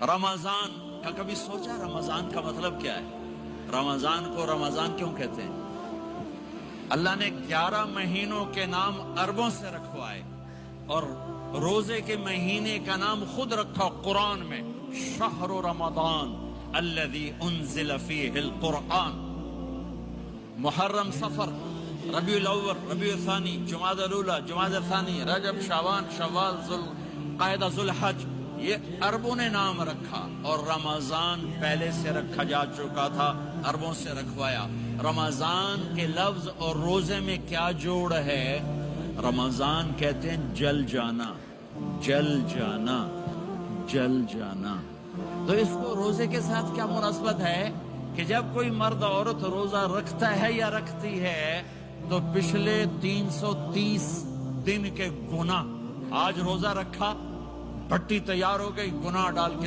رمضان کا کبھی سوچا رمضان کا مطلب کیا ہے؟ رمضان کو رمضان کیوں کہتے ہیں؟ اللہ نے 11 مہینوں کے نام عربوں سے رکھوائے اور روزے کے مہینے کا نام خود رکھا قرآن میں، شہر رمضان الذی انزل فیہ القرآن۔ محرم، صفر، ربیع الاول، ربیع الثانی، جمادی الاولی، جمادی الثانی، رجب، شعبان، شوال، ذوالقعدہ، ذوالحج، یہ عربوں نے نام رکھا، اور رمضان پہلے سے رکھا جا چکا تھا، عربوں سے رکھوایا۔ رمضان کے لفظ اور روزے میں کیا جوڑ ہے؟ رمضان کہتے ہیں جل جانا، جل جانا، جل جانا۔ تو اس کو روزے کے ساتھ کیا مناسبت ہے کہ جب کوئی مرد عورت روزہ رکھتا ہے یا رکھتی ہے تو پچھلے 330 دن کے گناہ، آج روزہ رکھا، پٹی تیار ہو گئی، گناہ ڈال کے